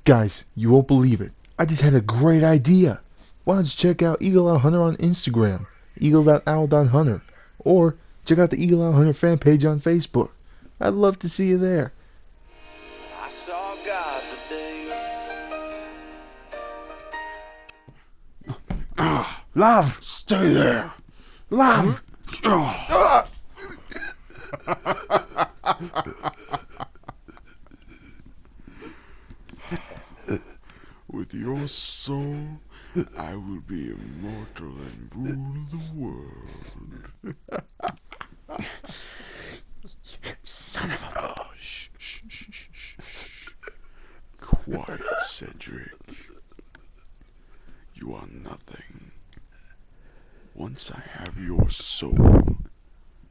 Guys, you won't believe it. I just had a great idea. Why don't you check out EagleOwl-Hunter on Instagram, eagle.owl.hunter, or check out the EagleOwl-Hunter fan page on Facebook. I'd love to see you there. I saw God today. Love, stay there. Love. With your soul, I will be immortal and rule the world. Son of a... Oh, shh, shh, shh, shh, shh, shh. Quiet, Cedric. You are nothing. Once I have your soul,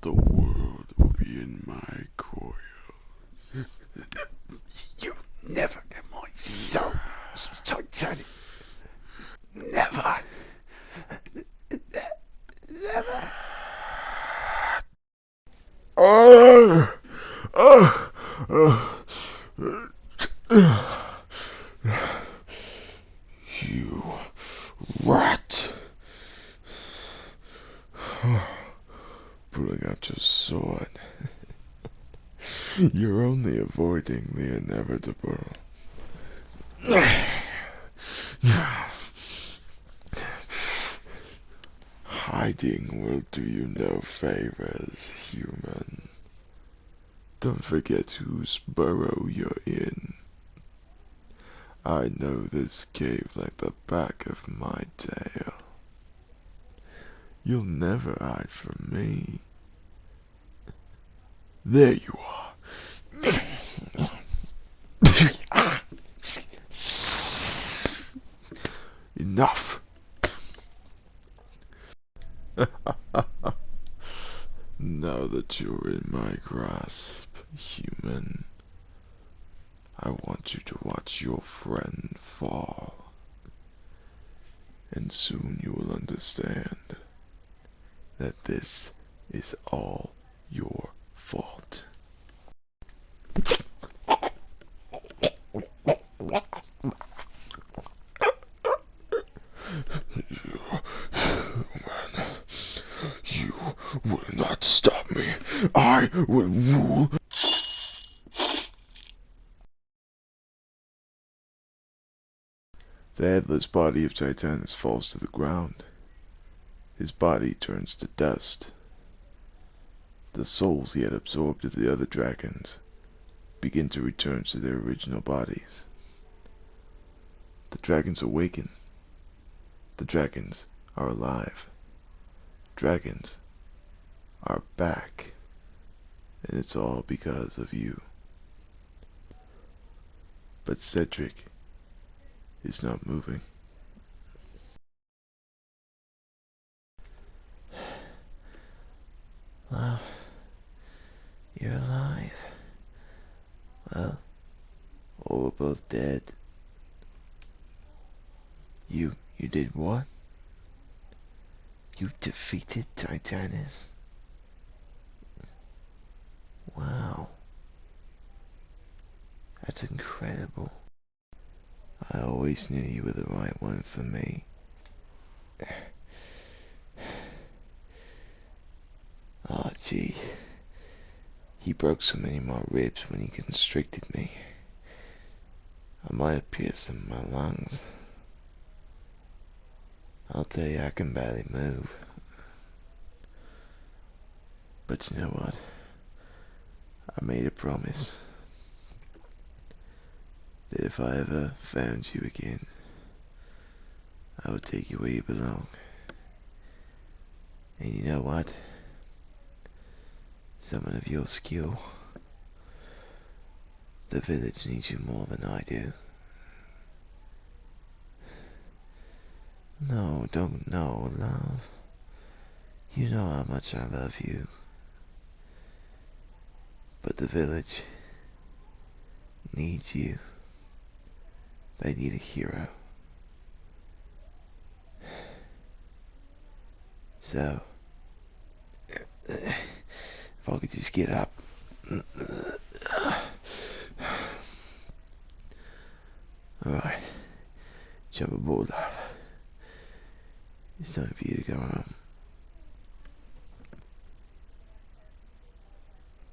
the world will be in my coils. You never get my soul, Titanic. Never. Never. You rat. Pulling out your sword. You're only avoiding the inevitable. Hiding will do you no favors, human. Don't forget whose burrow you're in. I know this cave like the back of my tail. You'll never hide from me. There you are. Enough. Now that you're in my grasp, human, I want you to watch your friend fall. And soon you will understand that this is all your fault. You will not stop me. I will rule. The headless body of Titanus falls to the ground. His body turns to dust. The souls he had absorbed of the other dragons begin to return to their original bodies. The dragons awaken. The dragons are alive. Dragons are back. And it's all because of you. But Cedric is not moving. Well, you're alive. Well, or we're both dead. You did what? You defeated Titanus? Wow. That's incredible. I always knew you were the right one for me. Oh, gee. He broke so many more ribs when he constricted me. I might have pierced some of my lungs. I'll tell you, I can barely move. But you know what? I made a promise that if I ever found you again, I would take you where you belong. And you know what? Someone of your skill, the village needs you more than I do. No, don't know, love. You know how much I love you. But the village needs you. They need a hero. So, if I could just get up. Alright, jump aboard, love. It's time for you to go home.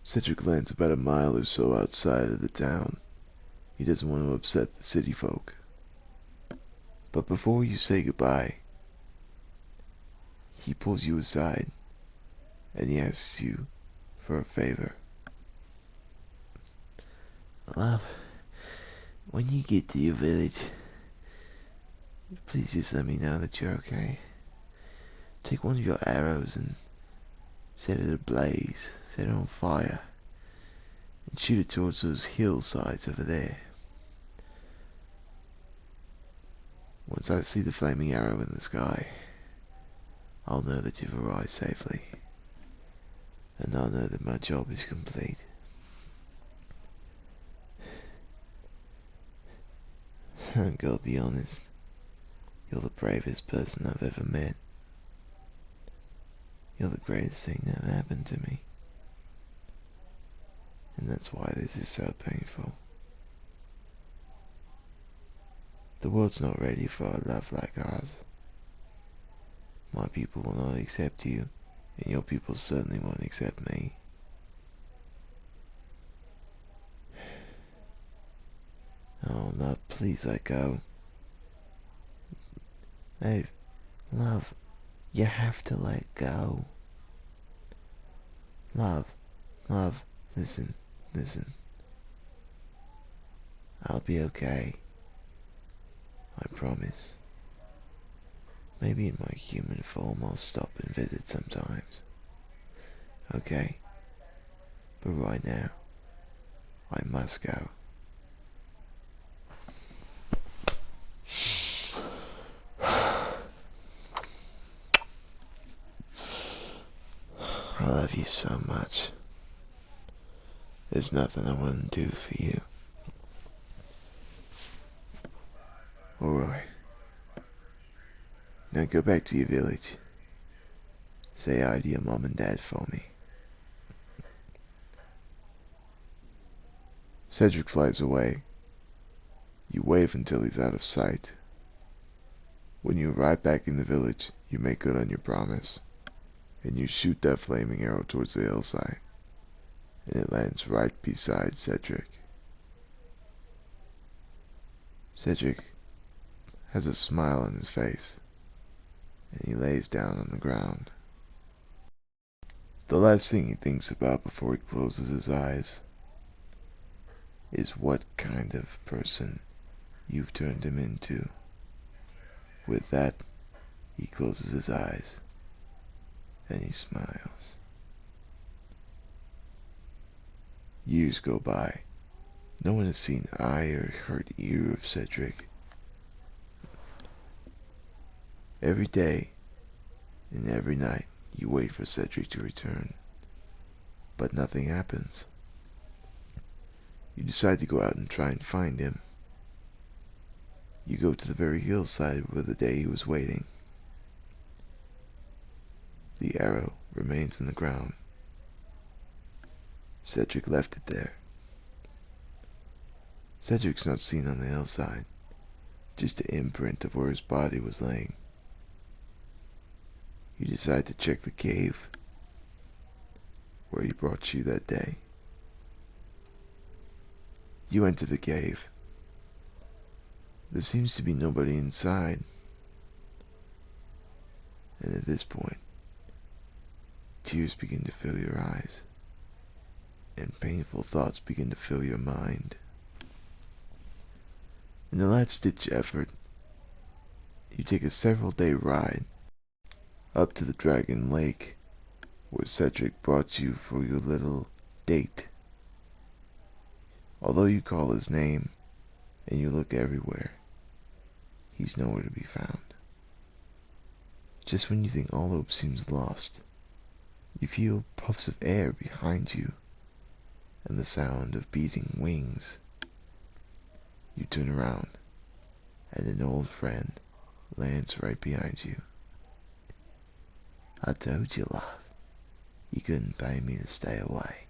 Cedric lands about a mile or so outside of the town. He doesn't want to upset the city folk. But before you say goodbye, he pulls you aside and he asks you for a favor. Love, when you get to your village, please just let me know that you're okay. Take one of your arrows and set it ablaze, set it on fire, and shoot it towards those hillsides over there. Once I see the flaming arrow in the sky, I'll know that you've arrived safely, and I'll know that my job is complete. I gotta be honest, you're the bravest person I've ever met. You're the greatest thing that ever happened to me. And that's why this is so painful. The world's not ready for a love like ours. My people will not accept you, and your people certainly won't accept me. Oh, love, please let go. Babe, love, you have to let go. Love, listen. I'll be okay. I promise. Maybe in my human form I'll stop and visit sometimes. Okay? But right now, I must go. I love you so much. There's nothing I wouldn't do for you. Alright. Now go back to your village. Say hi to your mom and dad for me. Cedric flies away. You wave until he's out of sight. When you arrive back in the village, you make good on your promise, and you shoot that flaming arrow towards the hillside, and it lands right beside Cedric. Cedric has a smile on his face, and he lays down on the ground. The last thing he thinks about before he closes his eyes is what kind of person you've turned him into. With that, he closes his eyes and he smiles. Years go by. No one has seen eye or heard ear of Cedric. Every day and every night you wait for Cedric to return, but nothing happens. You decide to go out and try and find him. You go to the very hillside where the day he was waiting. The arrow remains in the ground. Cedric left it there. Cedric's not seen on the hillside, just an imprint of where his body was laying. You decide to check the cave where he brought you that day. You enter the cave. There seems to be nobody inside. And at this point, tears begin to fill your eyes, and painful thoughts begin to fill your mind. In a last-ditch effort, you take a several-day ride up to the Dragon Lake, where Cedric brought you for your little date. Although you call his name, and you look everywhere, he's nowhere to be found. Just when you think all hope seems lost, you feel puffs of air behind you, and the sound of beating wings. You turn around, and an old friend lands right behind you. I told you, love, you couldn't pay me to stay away.